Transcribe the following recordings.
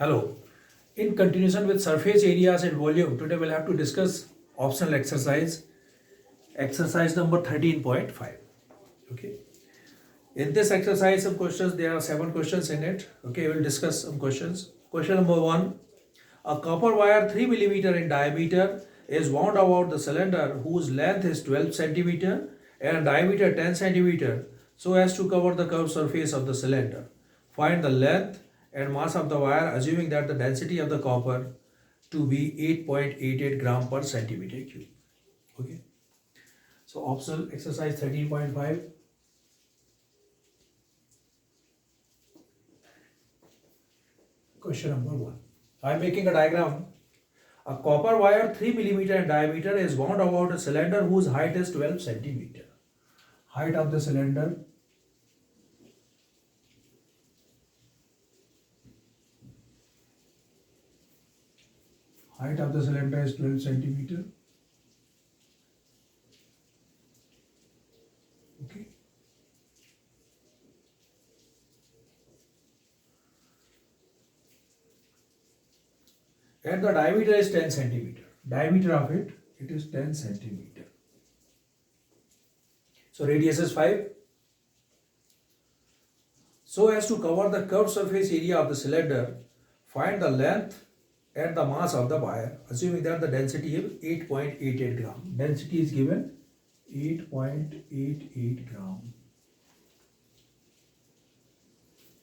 Hello. In continuation with surface areas and volume, today we'll have to discuss optional exercise number 13.5. Okay. In this exercise, some questions, there are 7 questions in it. Okay, we'll discuss some questions. Question number 1. A copper wire 3 millimeter in diameter is wound about the cylinder whose length is 12 centimeter and diameter 10 centimeter so as to cover the curved surface of the cylinder. Find the length and mass of the wire assuming that the density of the copper to be 8.88 gram per centimeter cube. Okay. So optional exercise 13.5. Question number 1. I am making a diagram. A copper wire 3 millimeter in diameter is wound about a cylinder whose height is 12 centimeter. Height of the cylinder is 12 centimeter. Okay. And the diameter is 10 centimeter. Diameter of it is 10 centimeter. So radius is 5. So as to cover the curved surface area of the cylinder, find the length and the mass of the wire, assuming that the density is 8.88 gram. Density is given 8.88 gram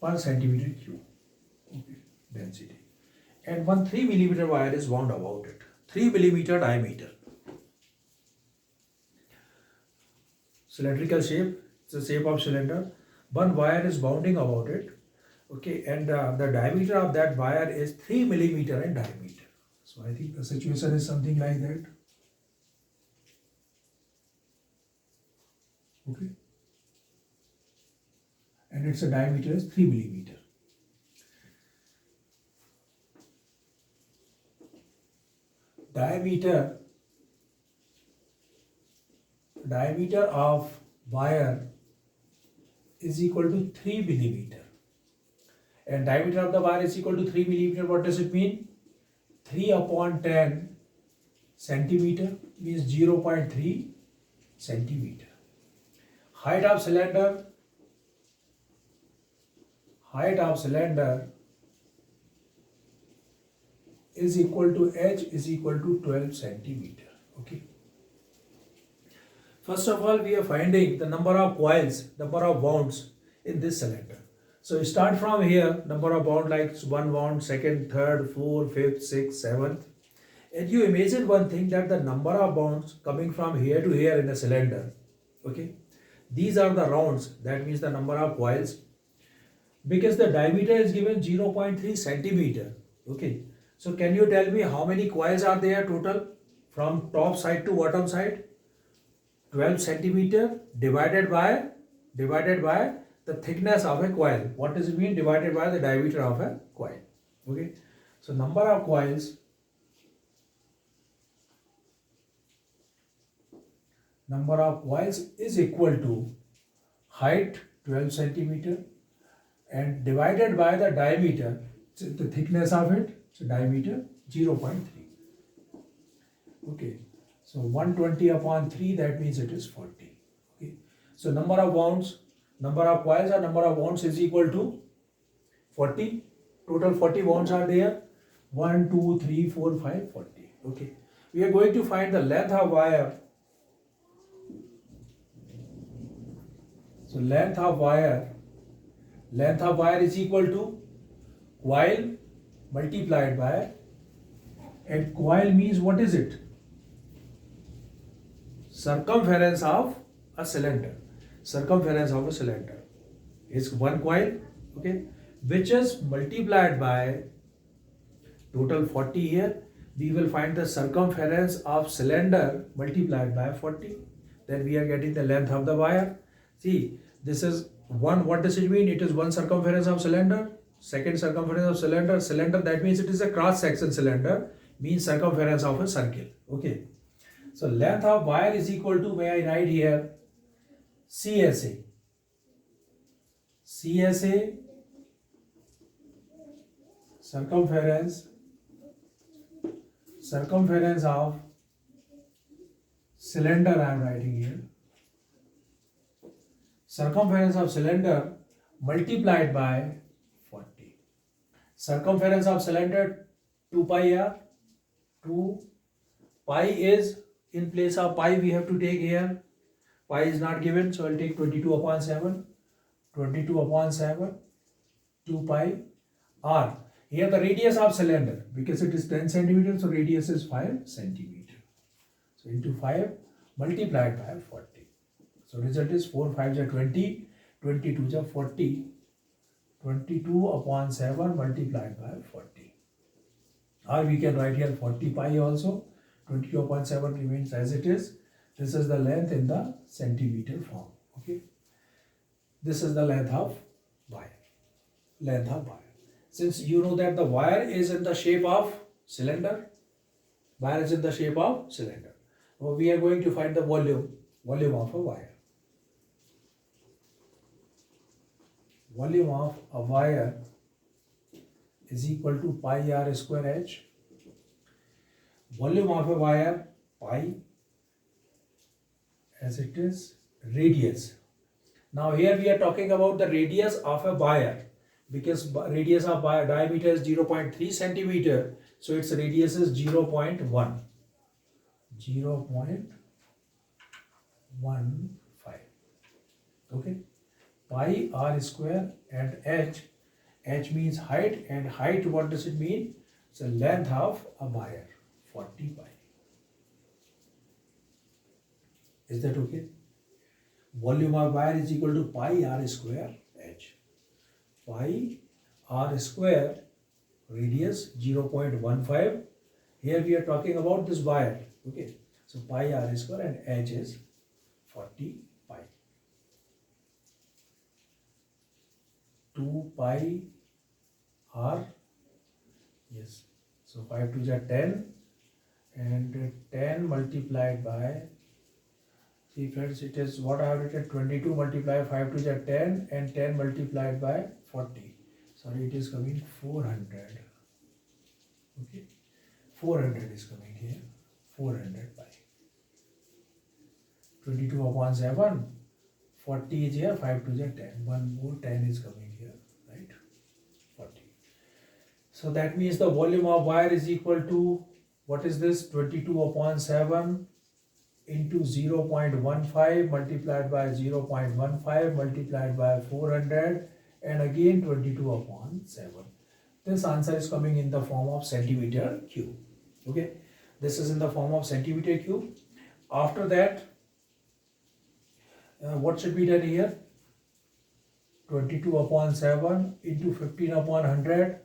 per centimeter cube. Okay, density. And one 3 millimeter wire is wound about it. 3 millimeter diameter. Cylindrical shape, it's the shape of cylinder. One wire is wounding about it. Okay, and the diameter of that wire is 3 millimeter in diameter. So I think the situation is something like that. Okay. And its diameter is 3 millimeter. Diameter of wire is equal to 3 millimeter. And diameter of the wire is equal to 3 millimeter. What does it mean? 3 upon 10 centimeter means 0.3 centimeter. Height of cylinder is equal to h is equal to 12 centimeter. Okay. First of all, we are finding the number of coils, number of wounds in this cylinder. So start from here, number of wound like 1 wound, 2nd, 3rd, 4th, 5th, 6th, 7th. And you imagine one thing, that the number of wounds coming from here to here in a cylinder. Okay. These are the rounds, that means the number of coils. Because the diameter is given 0.3 centimeter. Okay. So can you tell me how many coils are there total from top side to bottom side? 12 centimeter divided by the thickness of a coil. What does it mean? Divided by the diameter of a coil. Okay. So number of coils is equal to height 12 centimeter and divided by the diameter, the thickness of it, so diameter 0.3. Okay. So 120 upon 3, that means it is 40. Okay. So number of coils or number of wounds is equal to 40. Total 40 wounds are there. 1, 2, 3, 4, 5, 40. Okay. We are going to find the length of wire. So length of wire is equal to coil multiplied by, and coil means what is it? Circumference of a cylinder. Circumference of a cylinder is 1 coil, okay, which is multiplied by total 40 here. We will find the circumference of cylinder multiplied by 40. Then we are getting the length of the wire. See, this is 1. What does it mean? It is 1 circumference of cylinder. Second circumference of cylinder. Cylinder, that means it is a cross section cylinder, means circumference of a circle. Okay. So length of wire is equal to, may I write here, CSA. CSA circumference of cylinder I am writing here. Circumference of cylinder multiplied by 40. Circumference of cylinder 2 pi r. 2 pi is in place of pi we have to take here. Pi is not given, so I'll take 22 upon 7. 22 upon 7, 2 pi r. Here the radius of cylinder, because it is 10 centimeter, so radius is 5 centimeter. So into 5 multiplied by 40. So result is 4 5 are 20, 22 are 40. 22 upon 7 multiplied by 40. Or we can write here 40 pi also. 22 upon 7 remains as it is. This is the length in the centimeter form. Okay. This is the length of wire. Length of wire. Since you know that the wire is in the shape of cylinder, wire is in the shape of cylinder. Now we are going to find the volume of a wire. Volume of a wire is equal to pi r square h. Volume of a wire, pi, as it is radius. Now here we are talking about the radius of a wire, because radius of wire diameter is 0.3 centimeter, so its radius is 0.1. 0.15. Okay. Pi r square and h means height, and height, what does it mean? It's the length of a wire, 40 pi. Is that okay? Volume of wire is equal to pi r square h. Pi r square, radius 0.15. Here we are talking about this wire. Okay. So pi r square and h is 40 pi. 2 pi r. Yes. So 5 2s are 10, and 10 multiplied by, see friends, it is what I have written, 22 multiplied 5 2s are 10, and 10 multiplied by 40. Sorry, it is coming 400. Okay. 400 is coming here. 400 pi. 22 upon 7. 40 is here. 5 2s are 10. One more 10 is coming here. Right? 40. So that means the volume of wire is equal to, what is this? 22 upon 7 into 0.15 multiplied by 0.15 multiplied by 400, and again 22 upon 7. This answer is coming in the form of centimeter cube. Okay. This is in the form of centimeter cube. After that, what should be done here? 22 upon 7 into 15 upon 100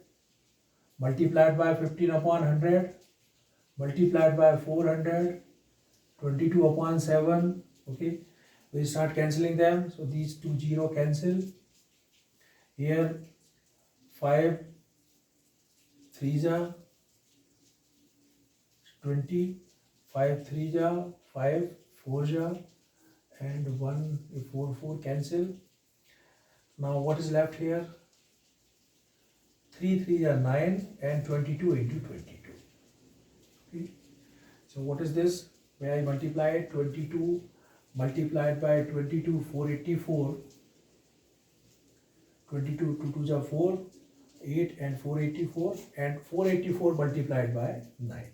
multiplied by 15 upon 100 multiplied by 400. 22 upon 7. Okay. We start cancelling them. So these two 0 cancel. Here 5 3s are 20, 5 3s are 5, 4s are, and 1 4 cancel. Now what is left here? 3 3s are 9, and 22 into 22. Okay. So what is this? Where I multiply it, 22 multiplied by 22, 484. 22 2 2s are 4, 8 and 484, and 484 multiplied by 9.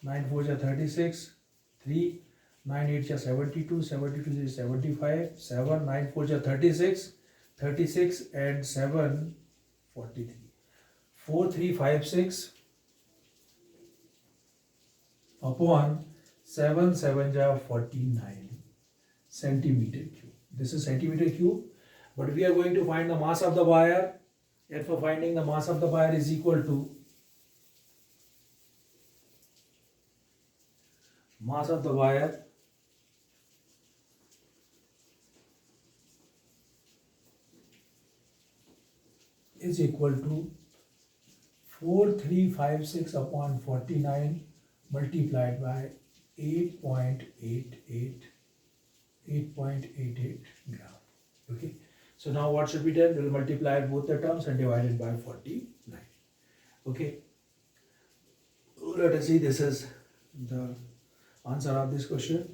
9 4s are 36, 3, 9 8s are 72, 72 is 75, 7, 9 4s are 36, 36 and 7, 43. 4 3 5 6 upon 7 7s are 49 centimeter cube. This is centimeter cube, but we are going to find the mass of the wire, and for finding the mass of the wire is equal to mass of the wire is equal to 4356 upon 49 multiplied by 8.88 gram. Okay. So now what should be done? We will multiply both the terms and divide it by 49. Okay, let us see, this is the answer of this question.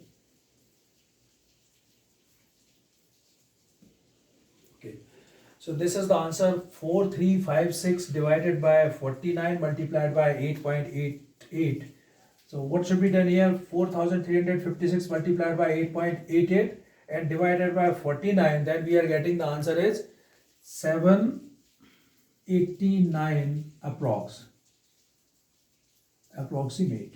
Okay, so this is the answer, 4356 divided by 49 multiplied by 8.88. So what should be done here? 4356 multiplied by 8.88 and divided by 49, then we are getting the answer is 789 approximate,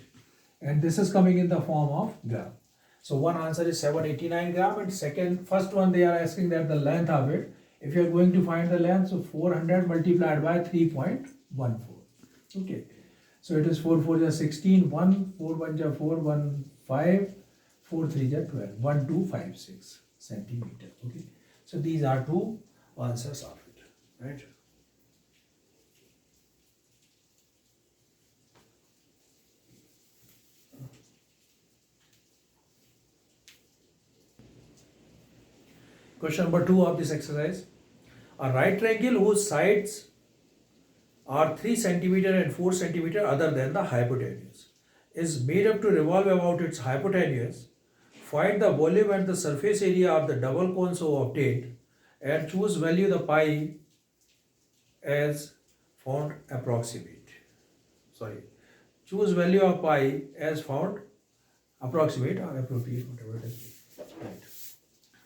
and this is coming in the form of gram. So one answer is 789 gram, and first one they are asking that the length of it. If you are going to find the length, so 400 multiplied by 3.14. Okay, so it is 4 4 is 16, 1 4 1 is 4, 1 5, 4 3 is 12, 1256 centimeter. Okay, so these are two answers of it, right? Question number 2 of this exercise. A right triangle whose sides are 3 centimeter and 4 centimeter other than the hypotenuse is made up to revolve about its hypotenuse. Find the volume and the surface area of the double cone so obtained and choose value the pi as found approximate. Choose value of pi as found approximate or appropriate, whatever it is. Right.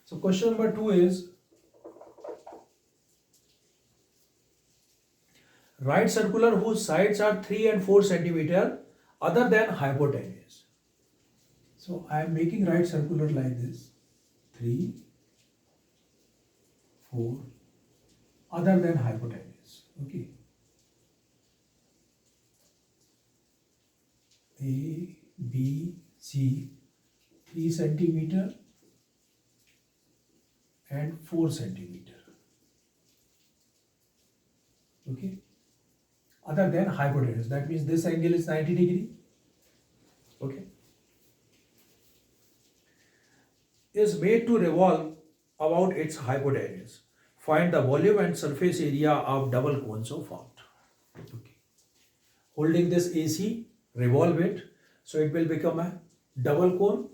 So question number 2 is, right circular whose sides are 3 and 4 centimeter other than hypotenuse. So I am making right circular like this, 3, 4, other than hypotenuse. Okay. A, B, C, 3 centimeter and 4 centimeter. Okay. Other than hypotenuse, that means this angle is 90 degree. Okay. Is made to revolve about its hypotenuse. Find the volume and surface area of double cone so formed. Okay. Holding this AC, revolve it, so it will become a double cone.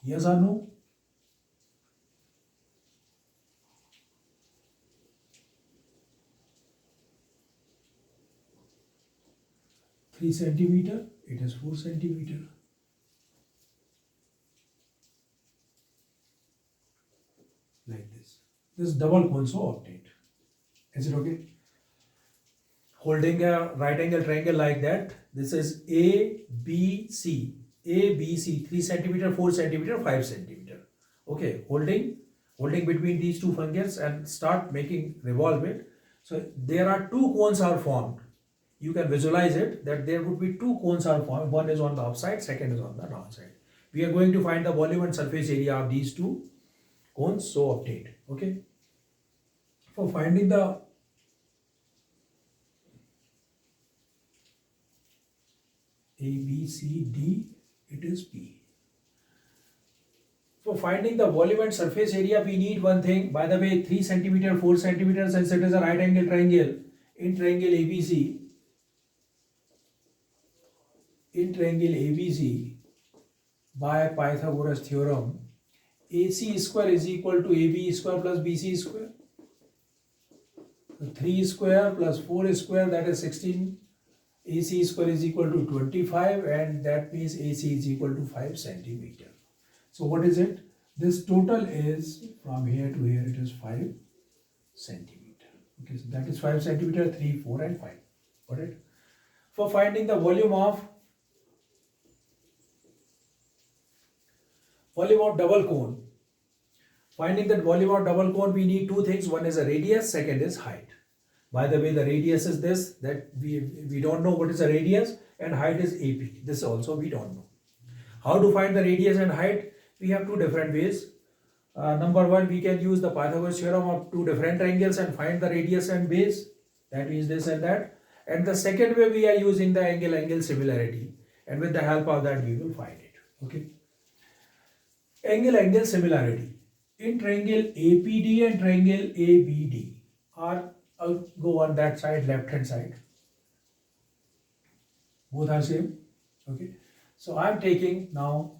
Yes or no? Three centimeter, it is 4 centimeter. Like this. This double cone so obtained. Is it okay? Holding a right angle triangle like that, this is A, B, C. A, B, C, 3 centimeter, 4 centimeter, 5 centimeter. Okay, holding between these two fingers and start making revolve it. So there are two cones are formed. You can visualize it that there would be two cones are formed. One is on the upside, second is on the downside. We are going to find the volume and surface area of these two cones so obtained. Okay. For finding the A, B, C, D, it is P. For finding the volume and surface area, we need one thing. By the way, 3 centimeter, 4 centimeter, since it is a right angle triangle, in triangle ABC, by Pythagoras theorem, AC square is equal to AB square plus BC square. So 3 square plus 4 square, that is 16. AC square is equal to 25, and that means AC is equal to 5 centimeter. So what is it? This total is from here to here, it is 5 centimeter. Okay, so that is 5 centimeter, 3, 4 and 5. Got it? For finding the volume of double cone, finding that volume of double cone, we need two things. One is a radius, second is height. By the way, the radius is this, that we don't know what is the radius, and height is AP. This also we don't know. How to find the radius and height? We have two different ways. Number one, we can use the Pythagoras theorem of two different triangles and find the radius and base. That means this and that. And the second way, we are using the angle-angle similarity. And with the help of that, we will find it. Okay. Angle-angle similarity. In triangle APD and triangle ABD, I'll go on that side, left hand side. Both are same. Okay. So I'm taking now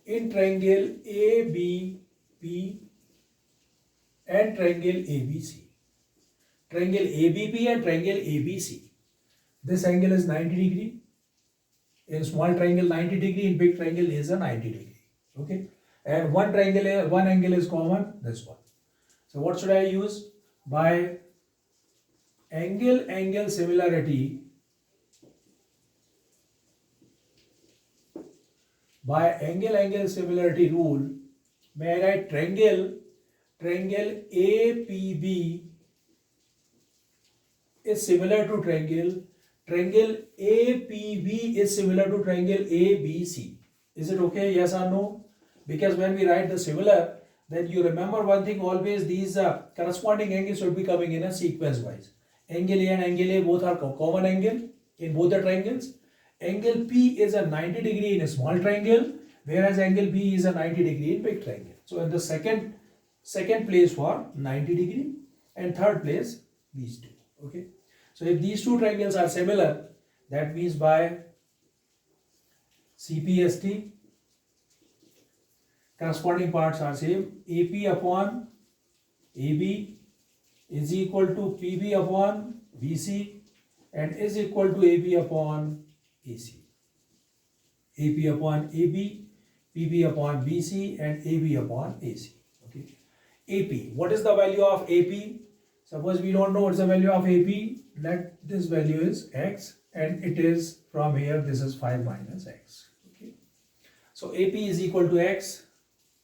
in triangle ABP and triangle ABC. Triangle ABP and triangle ABC. This angle is 90 degree. In small triangle 90 degree, in big triangle is a 90 degree. Okay. And one angle is common, this one. So what should I use? By angle similarity, rule, may I write triangle APB is similar to triangle APB is similar to triangle ABC. Is it okay? Yes or no? Because when we write the similar, then you remember one thing always, these corresponding angles should be coming in a sequence wise. Angle A and angle A both are common angle in both the triangles. Angle P is a 90 degree in a small triangle, whereas angle B is a 90 degree in big triangle. So in the second place for 90 degree and third place these two. Okay. So if these two triangles are similar, that means by CPST, corresponding parts are same. AP upon AB is equal to PB upon BC and is equal to AB upon AC. AP upon AB, PB upon BC and AB upon AC. Okay. AP. What is the value of AP? Suppose we don't know what's the value of AP. Let this value is x and it is from here, this is 5 minus x. Okay. So AP is equal to x.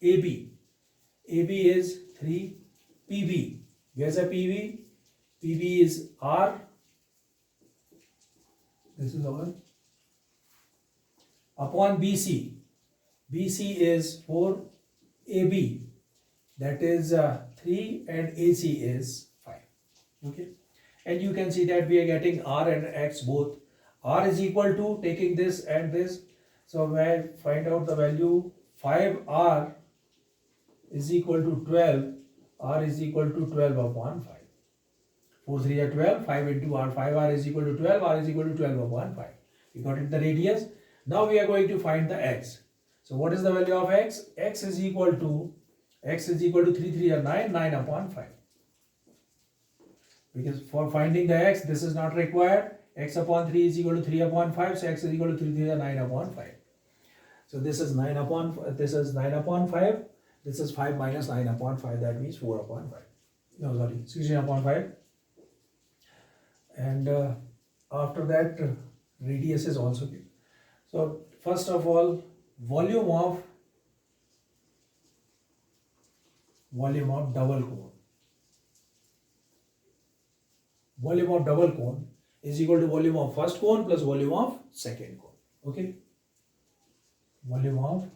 AB is 3. PB. Where's a PB? PB is R. This is R. Upon BC. BC is 4. AB, that is 3 and AC is 5. Okay. And you can see that we are getting R and X both. R is equal to, taking this and this. So when I find out the value, 5R is equal to 12. R is equal to 12 upon 5. 4 3 are 12, 5 into R, 5R is equal to 12, R is equal to 12 upon 5. We got it, the radius. Now we are going to find the X. So what is the value of X? X is equal to 3 3 are 9, 9 upon 5. Because for finding the X, this is not required. X upon 3 is equal to 3 upon 5, so X is equal to 3 3 are 9 upon 5. So this is 9 upon 5, this is 5 minus 9 upon 5, that means 4 upon 5. No, sorry, 16 upon 5. And after that, radius is also given. So first of all, volume of double cone. Volume of double cone is equal to volume of first cone plus volume of second cone. Okay. Volume of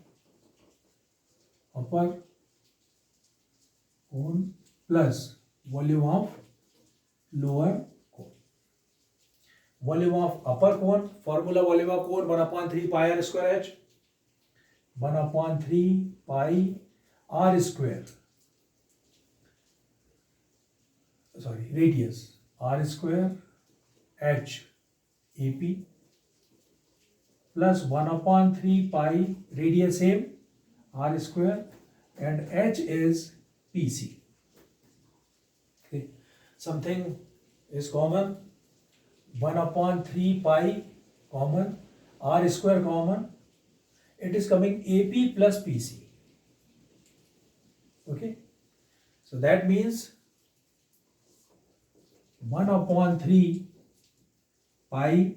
upper cone plus volume of lower cone. Volume of upper cone, formula volume of cone 1 upon 3 pi r square h. 1 upon 3 pi r square. Sorry, radius r square h AP plus 1 upon 3 pi, radius same, r square, and h is PC. Okay, something is common, 1 upon 3 pi common, r square common, it is coming AP plus PC. Okay, so that means 1 upon 3 pi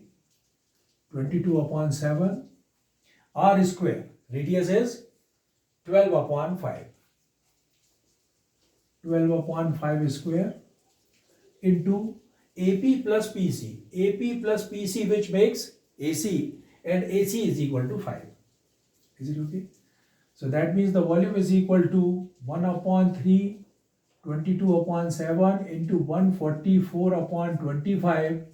22 upon 7 r square, radius is 12 upon 5. 12 upon 5 square into AP plus PC. AP plus PC, which makes AC, and AC is equal to 5. Is it okay? So that means the volume is equal to 1 upon 3 22 upon 7 into 144 upon 25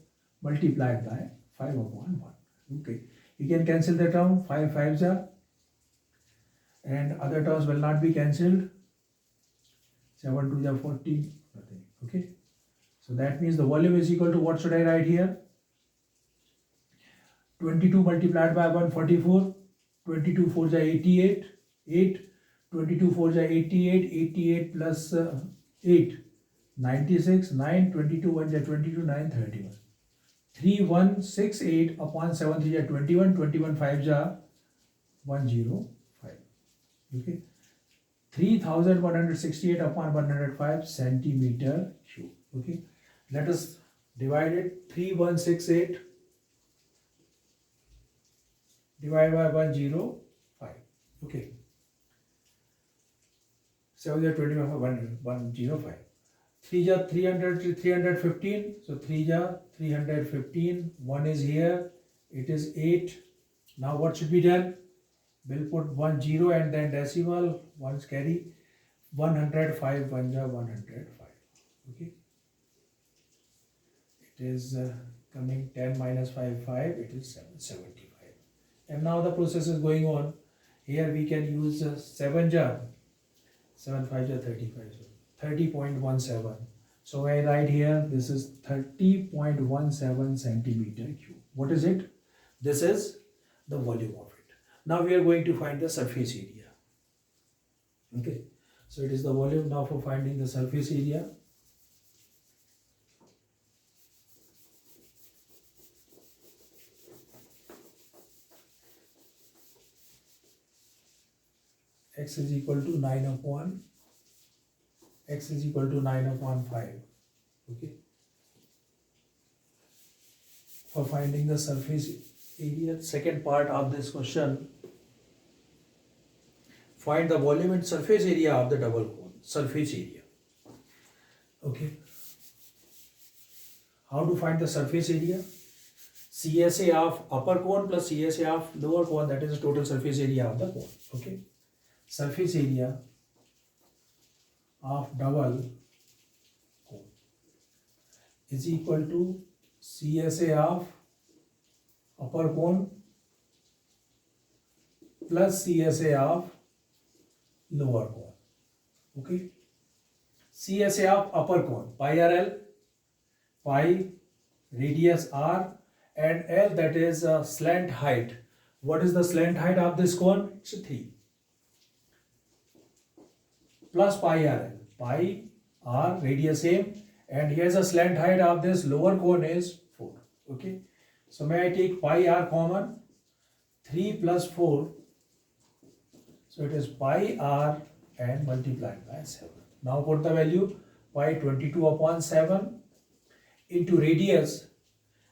multiplied by 5 upon 1. Okay, you can cancel the term, 5 5s are, and other terms will not be cancelled. 7 2 are 14, nothing. Okay, so that means the volume is equal to, what should I write here? 22 multiplied by 144, 22 4 ja 88, 8, 22 4 ja 88, 88 plus 8, 96, 9, 22 1 ja 22, 9, 31. 3168 upon 7 3 ja 21, 21 5 ja 105. Okay. 3168 upon 105 centimeter cube. Okay. Let us divide it. 3168 divided by 105. Okay. 7 ja 21, 105. 3 ja 300 to 315. So 3 ja 315. 1 is here. It is 8. Now what should be done? We'll put 10 and then decimal. Ones carry. 105. 1 ja 105. Okay. It is coming 10 minus 5, 5. It is 775. And now the process is going on. Here we can use 7 ja. 7 5 ja 35. 30.17. So I write here, this is 30.17 centimeter cube. What is it? This is the volume of it. Now we are going to find the surface area. Okay. So it is the volume now for finding the surface area. X is equal to 9 upon x is equal to 9 upon 5. Okay. For finding the surface area, second part of this question, find the volume and surface area of the double cone. Surface area. Okay. How to find the surface area? CSA of upper cone plus CSA of lower cone, that is the total surface area of the cone. Okay. Surface area of double cone is equal to CSA of upper cone plus CSA of lower cone. Okay. CSA of upper cone, pi r L, pi, radius r, and L, that is slant height. What is the slant height of this cone? It's 3. Plus pi r L, pi r, radius same, and here's a slant height of this lower cone is 4. Okay. So may I take pi r common? 3 plus 4. So it is pi r and multiplied by 7. Now put the value, pi 22 upon 7 into radius.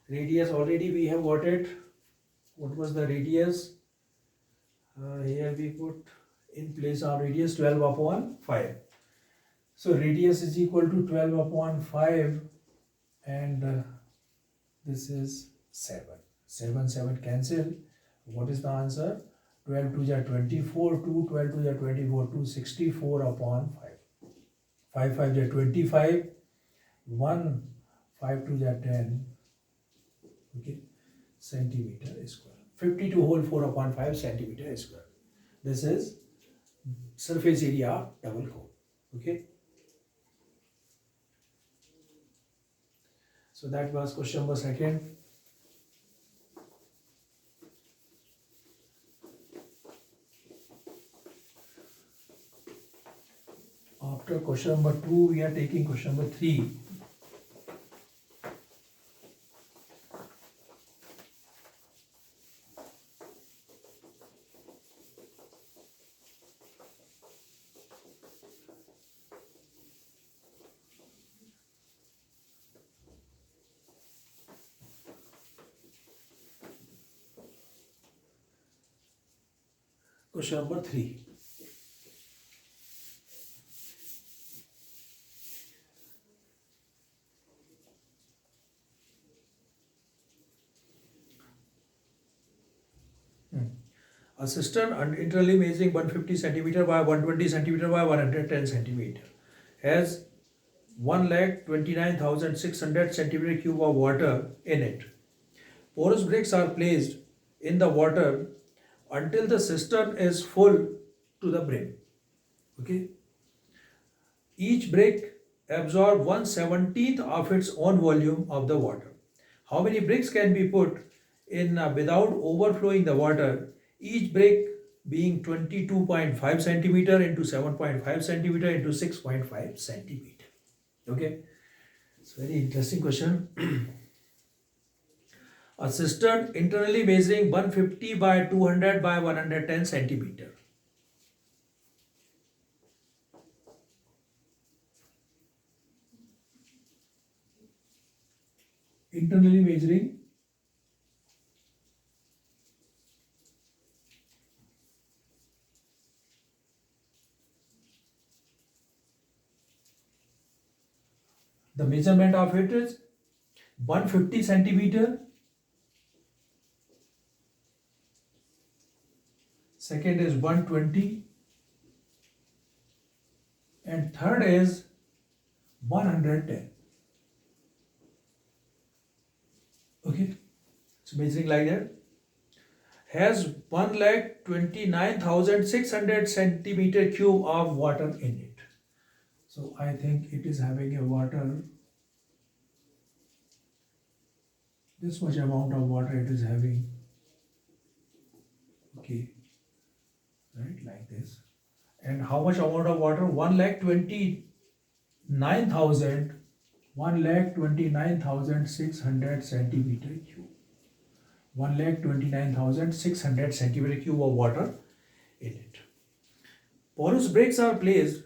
Radius already we have got it. What was the radius? Here we put in place of radius 12 upon 5. So radius is equal to 12 upon 5 and this is 7. 7, 7 cancel. What is the answer? 12 to ja 24, 2, 12 to ja 24, 2, 64 upon 5. 5 5 ja 25, 1, 5 to ja 10, okay, centimeter square. 52 whole 4 upon 5 centimeter square. This is surface area of double cone. Okay. So that was question number 2. After question number 2, we are taking question number 3. Question number 3. A cistern internally measuring 150 centimeter by 120 centimeter by 110 centimeter has 1,29,600 centimeter cube of water in it. Porous bricks are placed in the water until the cistern is full to the brim. Okay. Each brick absorbs 1/17 of its own volume of the water. How many bricks can be put in without overflowing the water, each break being 22.5 centimeter into 7.5 centimeter into 6.5 centimeter. Okay, it's very interesting question. A cistern internally measuring 150 by 200 by 110 centimeter. Internally measuring the measurement of it is 150 centimeter. Second is 120 and third is 110. Okay, so measuring like that. Has 1,29,600 centimeter cube of water in it. So I think it is having a water, this much amount of water it is having. Okay, right, like this. And how much amount of water? 1,29,600 centimeter cube. 1,29,600 centimeter cube of water in it. Porous bricks are placed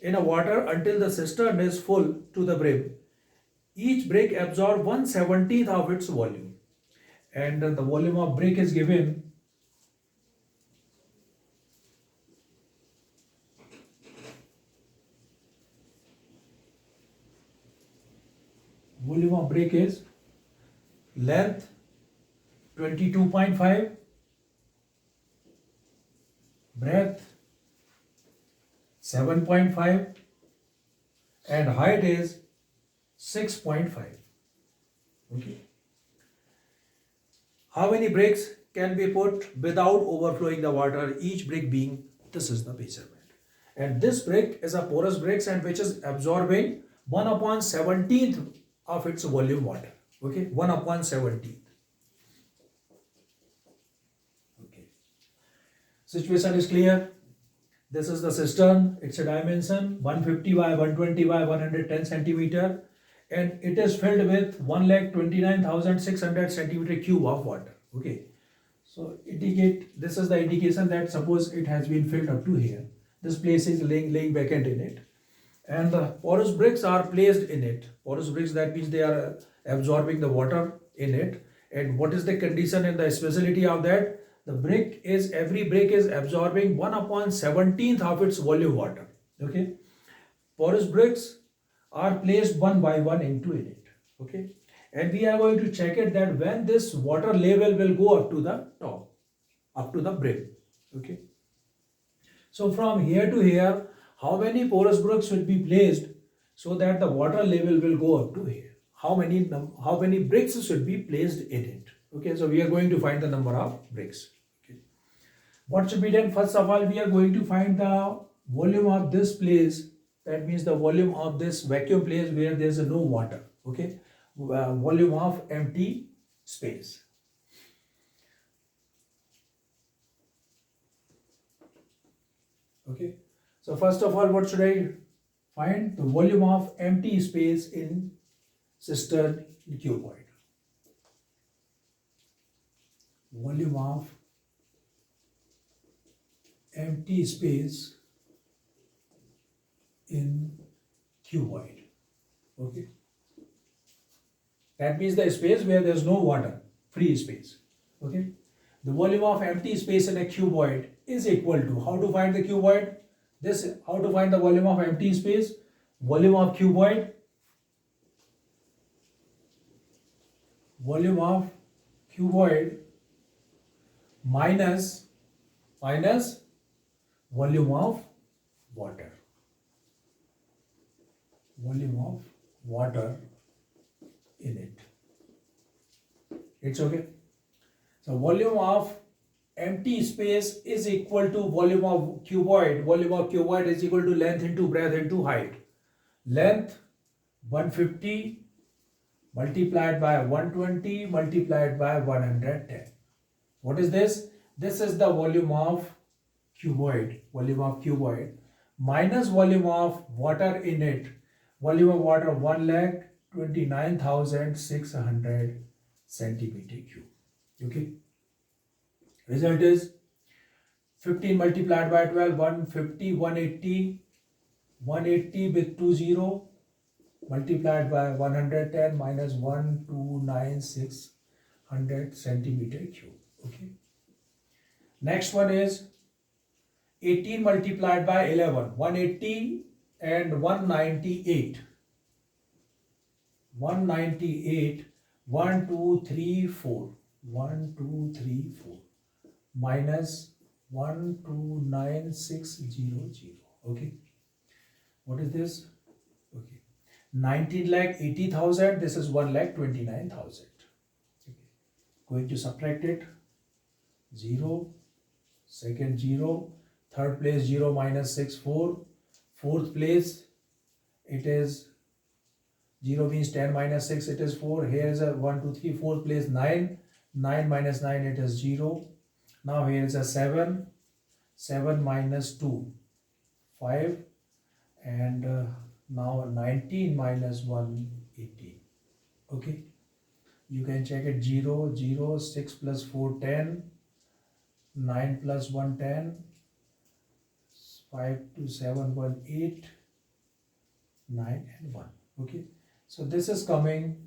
in a water until the cistern is full to the brim. Each brick absorbs 1/17 of its volume, and the volume of brick is given. Volume of brick is length 22.5, breadth 7.5, and height is 6.5. Okay. How many bricks can be put without overflowing the water? Each brick being, this is the measurement. And this brick is a porous brick and which is absorbing 1/17 of its volume water. Okay, 1/17. Okay. Situation is clear. This is the cistern. It's a dimension 150 by 120 by 110 centimeter, and it is filled with 1,29,600 centimeter cube of water. Okay. So indicate, this is the indication that suppose it has been filled up to here. This place is laying vacant in it. And the porous bricks are placed in it. Porous bricks, that means they are absorbing the water in it. And what is the condition and the speciality of that? The brick is, every brick is absorbing 1/17 of its volume water. Okay. Porous bricks are placed one by one into it. Okay. And we are going to check it that when this water level will go up to the top, up to the brim. Okay. So from here to here, how many porous bricks should be placed so that the water level will go up to here? How many bricks should be placed in it? Okay, so we are going to find the number of bricks. Okay. What should be done? First of all, we are going to find the volume of this place. That means the volume of this vacuum place where there is no water. Okay, volume of empty space. Okay. So first of all, what should I find? The volume of empty space in cistern cuboid. Volume of empty space in cuboid. Okay. That means the space where there is no water, free space. Okay. The volume of empty space in a cuboid is equal to, how to find the cuboid? This, how to find the volume of empty space? Volume of cuboid, volume of cuboid minus volume of water. Volume of water in it. It's okay. So volume of empty space is equal to volume of cuboid. Volume of cuboid is equal to length into breadth into height. Length 150 multiplied by 120 multiplied by 110. What is this? This is the volume of cuboid minus volume of water in it. Volume of water 1,29,600 centimeter cube. Okay. Result is 15 multiplied by 12, 150, 180, 180 with 20 multiplied by 110 minus 1,29600 centimeter cube. Okay. Next one is 18 multiplied by 11, 180 and 198. 198, 1, 2, 3, 4. 1, 2, 3, 4 minus 1,29600. Okay. What is this? Okay. 19,80,000. This is 1,29,000. Okay. Going to subtract it. 0. Second 0. Third place 0 minus 6, 4. Fourth place it is 0 means 10 minus 6, it is 4. Here is a 1, 2, 3. Fourth place 9. 9 minus 9, it is 0. Now here is a 7. 7 minus 2, 5. And now 19 minus 1, 18. Okay. You can check it. 0, 0, 6 plus 4, 10. 9 plus 1, 10. 5 to 7, 1, 8. 9 and 1. Okay. So this is coming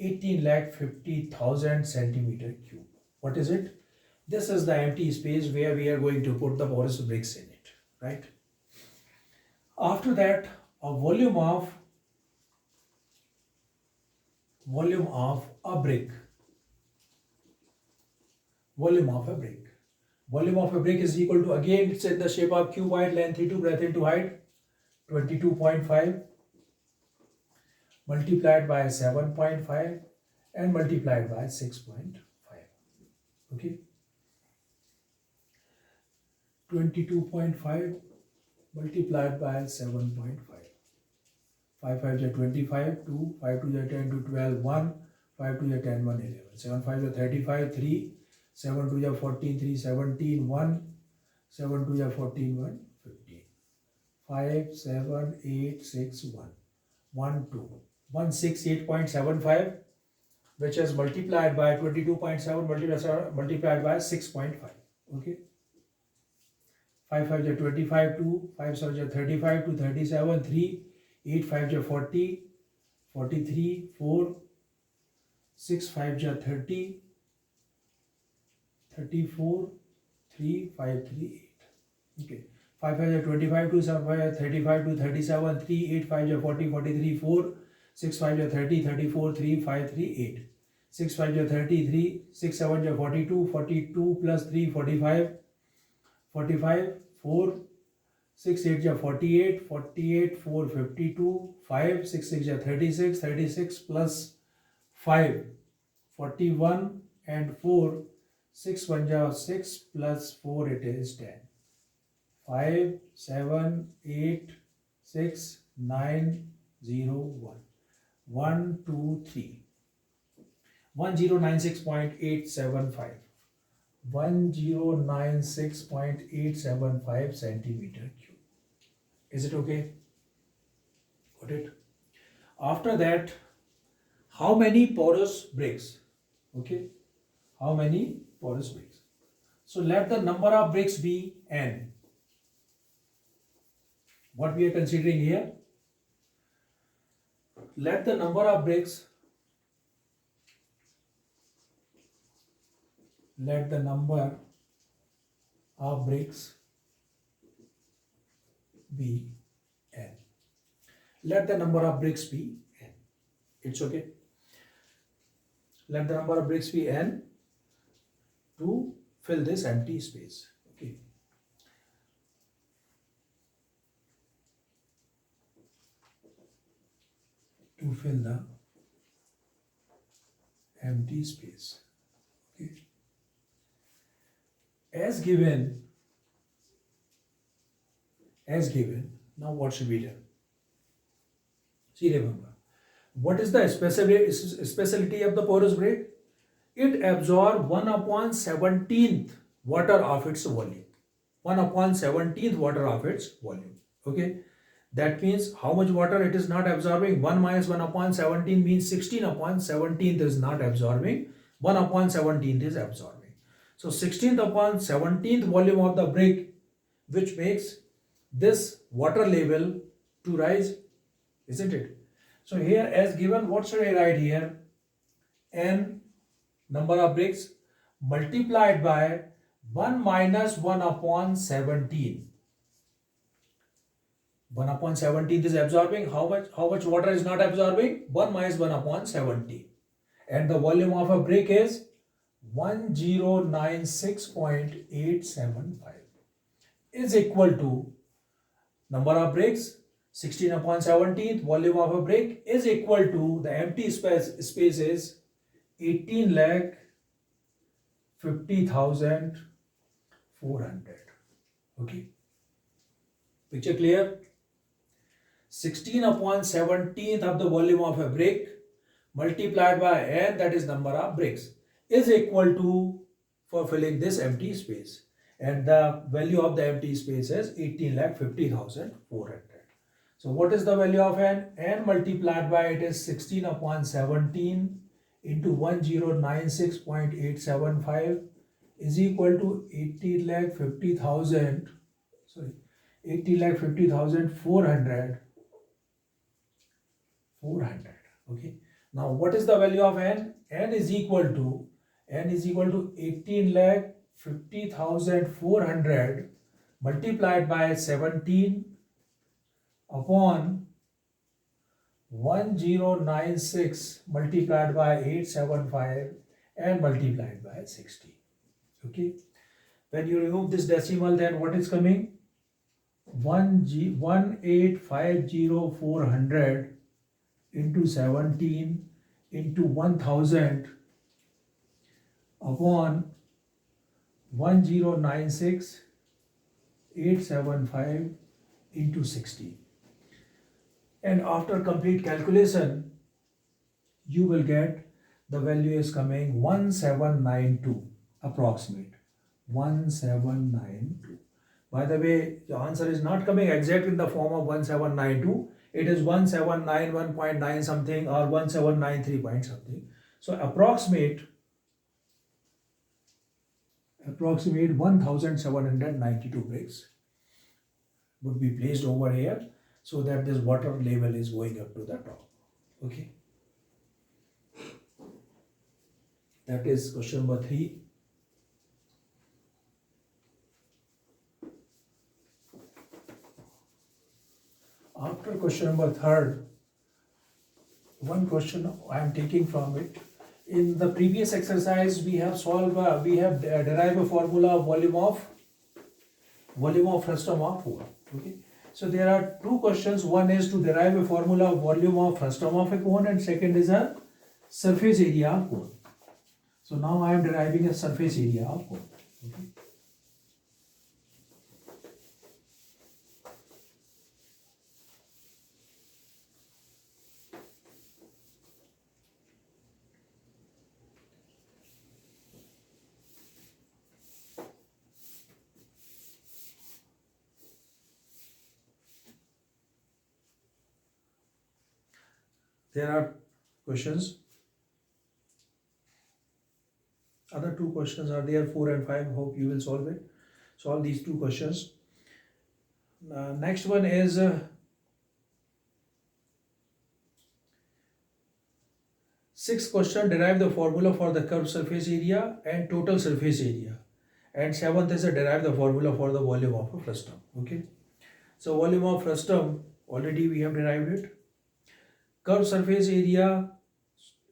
18,50,000 centimeter cube. What is it? This is the empty space where we are going to put the porous bricks in it, right? After that, a volume of a brick. Volume of a brick. Volume of a brick is equal to, again it's in the shape of cuboid, length into breadth into height, 22.5 multiplied by 7.5 and multiplied by 6.5. Okay. 22.5 multiplied by 7.5. 5 5 is 25, 2, 5 2 is 10 to 12, 1, 5 2 is 10, 1, 11, 7 5 is 35, 3, 7 2 is 14, 3, 17, 1, 7 2 is 14, 1, 15, 5, 7, 8, 6, 1, 1, 2, 168.75, which is multiplied by 22.7 multiplied by 6.5. Okay. 5 5 is 25, 2, 5 7 is 35, 2, 37, 3, 8 5 is 40, 43, 4, 6 5 is 30, 34, 3, 5, 3, 8. Okay. 5 5 is 25, 2, 7 5 is 35, 2, 37, 3, 8 5 is 40, 43, 4, 6 5 is 30, 34, 3, 5, 3, 8. 6 5 is 33, 6 7 is 42, 42 plus 3, 45, 45, 4, 6 8 is 48, 48, 4, 52, 5, 6 6 is 36, 36 plus 5, 41 and 4, 6 1 is 6 plus 4, it is 10. 5, 7, 8, 6, 9, 0, 1. 1, 2, 3. 1096.875. 1096.875 centimeter cube. Is it okay? Got it? After that, how many porous bricks? Okay. How many porous bricks? So let the number of bricks be n. What we are considering here? Let the number of bricks be n. Let the number of bricks be n. It's okay. Let the number of bricks be n to fill this empty space. Okay. To fill the empty space. Okay. As given, now what should be done? See, remember, What is the specialty of the porous brake? It absorbs 1 upon 17th water of its volume. 1 upon 17th water of its volume. Okay. That means how much water it is not absorbing? 1 minus 1 upon 17 means 16 upon 17th is not absorbing. 1 upon 17th is absorbing. So 16th upon 17th volume of the brake, which makes this water level to rise, isn't it? So here as given, what should I write here? N number of brakes multiplied by 1 minus 1 upon 17. 1 upon 17 is absorbing. How much water is not absorbing? 1 minus 1 upon 17. And the volume of a brake is 1096.875 is equal to number of brakes 16 upon 17th, volume of a brake is equal to the empty space is 18 lakh 50,400. Okay, picture clear? 16 upon 17th of the volume of a brake multiplied by n, that is number of brakes, is equal to, for filling this empty space, and the value of the empty space is 18,50,400. So what is the value of n? N multiplied by it is 16 upon 17 into 1096.875 is equal to 80,50,400. Okay. Now what is the value of n? N is equal to 18,50,400 multiplied by 17 upon 1096 multiplied by 875 and multiplied by 60. Okay. When you remove this decimal, then what is coming? 1850,400 into 17 into 1000 upon 1096,875 into 60. And after complete calculation, you will get the value is coming 1792 approximate. 1792. By the way, the answer is not coming exact in the form of 1792. It is 1791.9 something or 1793 point something. So approximate 1792 bricks would be placed over here, so that this water level is going up to the top. Okay. That is question number 3. After question number 3, one question I am taking from it. In the previous exercise, we have derived a formula of volume of frustum of cone. Okay. So there are two questions. One is to derive a formula of volume of frustum of a cone, and second is a surface area of cone. So now I am deriving a surface area of cone. Okay. There are questions. Other two questions are there, 4 and 5. Hope you will solve it. Solve these two questions. Next one is sixth question, derive the formula for the curved surface area and total surface area. And seventh is derive the formula for the volume of a frustum. Okay. So volume of frustum, already we have derived it. Curved surface area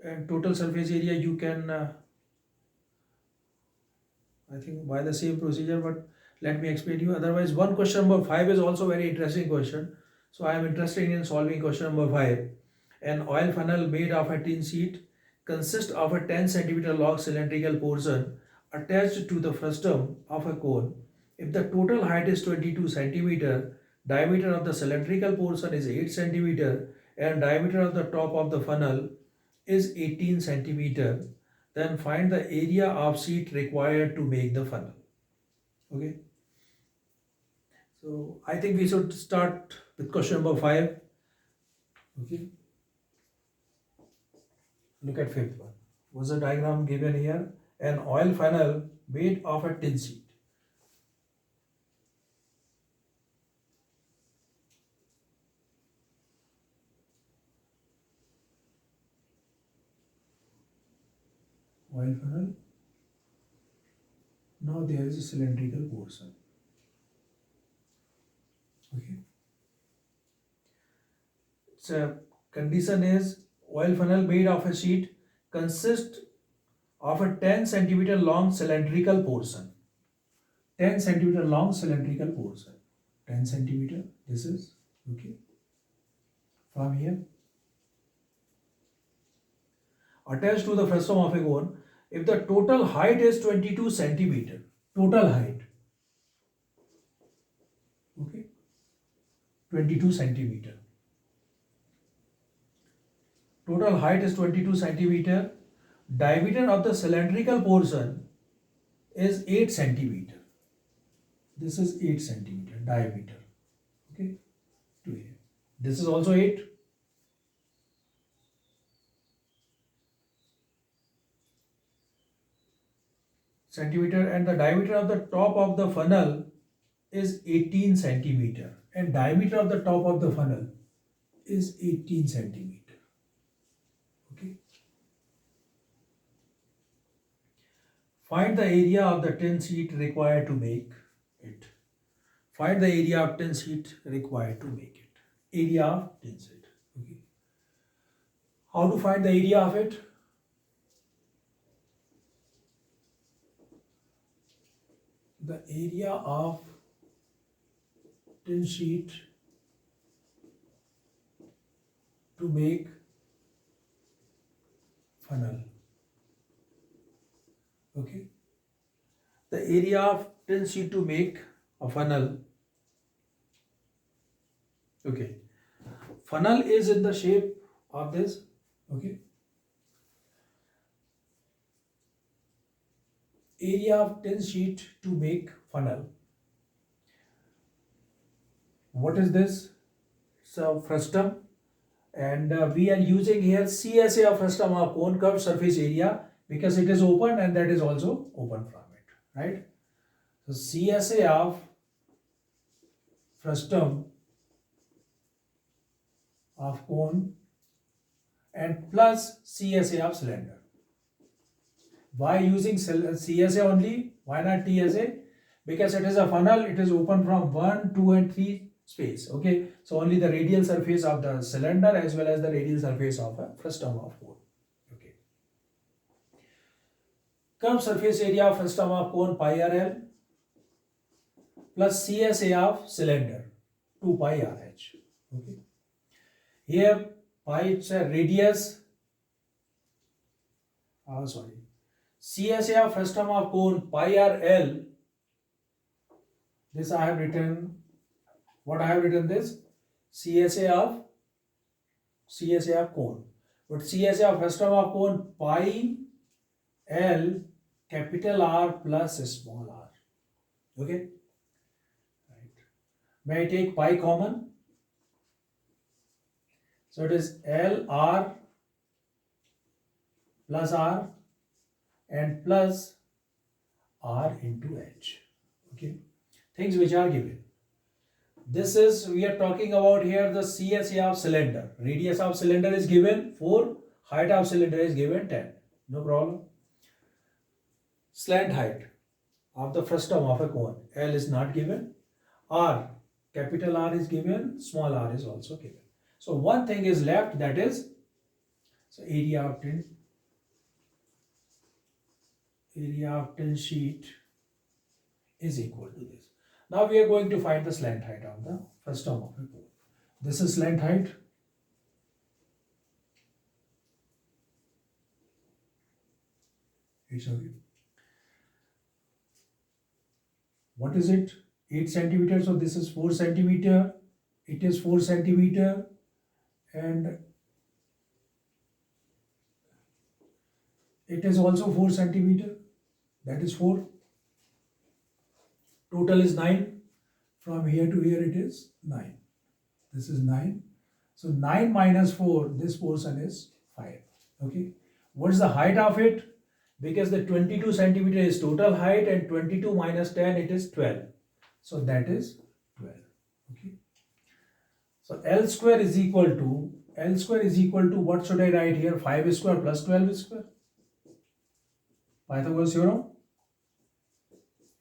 and total surface area, you can I think by the same procedure, but let me explain to you. Otherwise, one question number 5 is also very interesting question. So I am interested in solving question number 5. An oil funnel made of a tin sheet consists of a 10 centimeter long cylindrical portion attached to the frustum of a cone. If the total height is 22 centimeter, diameter of the cylindrical portion is 8 centimeter, and diameter of the top of the funnel is 18 centimeter, then find the area of sheet required to make the funnel. Okay. So I think we should start with question number 5. Okay. Look at fifth one. Was a diagram given here? An oil funnel made of a tin sheet. Oil funnel. Now there is a cylindrical portion. Okay. So condition is oil funnel made of a sheet consists of a 10 centimeter long cylindrical portion. 10 centimeter long cylindrical portion. 10 centimeter. This is okay. From here. Attached to the frustum of a cone, if the total height is 22 centimeter, total height, okay, 22 centimeter. Total height is 22 centimeter. Diameter of the cylindrical portion is 8 centimeter. This is 8 centimeter diameter. Okay, to here. This is also 8. Centimeter, and the diameter of the top of the funnel is 18 centimeter, and diameter of the top of the funnel is 18 centimeter. Okay. Find the area of the tin sheet required to make it. Find the area of tin sheet required to make it. Area of tin sheet. Okay. How to find the area of it? The area of tin sheet to make funnel. Okay. The area of tin sheet to make a funnel. Okay. Funnel is in the shape of this. Okay. Area of tin sheet to make funnel. What is this? So frustum, and we are using here CSA of frustum of cone, curved surface area, because it is open and that is also open from it, right? So CSA of frustum of cone and plus CSA of cylinder. Why using CSA only? Why not TSA? Because it is a funnel, it is open from 1, 2 and 3 space. Okay, so only the radial surface of the cylinder as well as the radial surface of a frustum of cone. Okay. Curved surface area of frustum of cone pi RL plus CSA of cylinder 2 pi RH. Okay. Here pi it's a radius. CSA of frustum of cone pi RL. This I have written. What I have written this? CSA of cone. But CSA of frustum of cone pi L capital R plus small r. Okay. Right. May I take pi common? So it is L R plus R and plus R into H. Okay. Things which are given. This is, we are talking about here the CSA of cylinder. Radius of cylinder is given 4, height of cylinder is given 10. No problem. Slant height of the frustum of a cone. L is not given. R, capital R is given, small r is also given. So one thing is left, that is, so area of tin sheet is equal to this. Now we are going to find the slant height of the frustum of a cone. This is slant height. What is it? 8 centimeters. So this is 4 centimeter. It is 4 centimeter. and it is also 4 centimeter. That is 4. Total is 9. From here to here it is 9. This is 9. So 9 minus 4, this portion is 5. Okay. What's the height of it? Because the 22 centimeter is total height and 22 minus 10, it is 12. So that is 12. Okay. So L square is equal to what should I write here? 5 square plus 12 square. Pythagoras theorem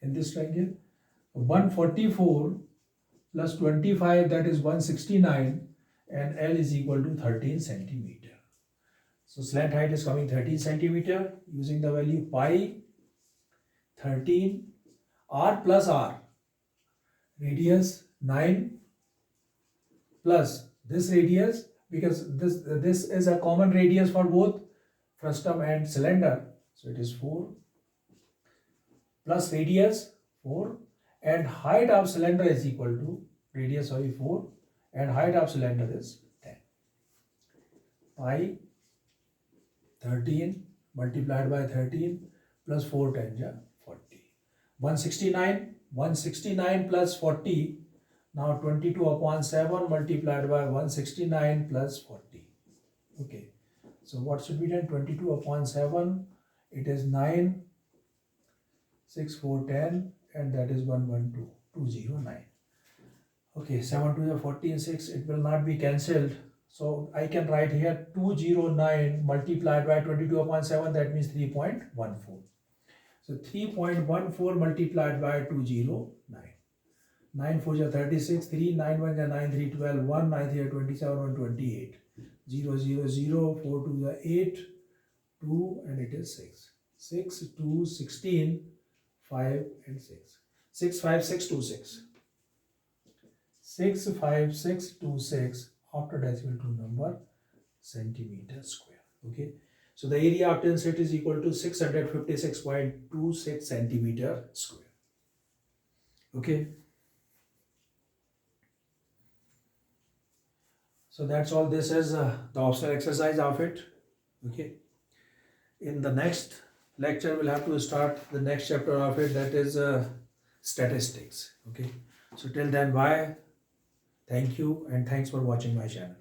in this triangle. 144 plus 25, that is 169, and L is equal to 13 centimeter. So slant height is coming 13 centimeter using the value pi 13 r plus r, radius 9 plus this radius, because this is a common radius for both frustum and cylinder, so it is 4 plus radius 4, and height of cylinder is equal to radius of 4 and height of cylinder is 10. Pi 13 multiplied by 13 plus 4 times 40. 169 plus 40, now 22 upon 7 multiplied by 169 plus 40. Okay, so what should be done? 22 upon 7, it is 9, 6, 4, 10, and that is 112, 209. Okay, 7 to the 40 and 6, it will not be cancelled. So I can write here 209 multiplied by 22 upon 7, that means 3.14. So 3.14 multiplied by 209. 9 4 is 36, 3, 9 1 is 9, 3 12, 1, 9 3 27, 1 28. 0 0 0, 4 2 is 8, 2, and it is 6. 6 2 16, 5 and 6. 6 5 6 2 6. 6 5 6 2 6 after decimal to number centimeter square. Okay, so the area of tin set is equal to 656.26 centimeter square. Okay, so that's all. This is the optional exercise of it. Okay, in the next lecture we'll have to start the next chapter of it, that is statistics. Okay, so till then, bye, thank you, and thanks for watching my channel.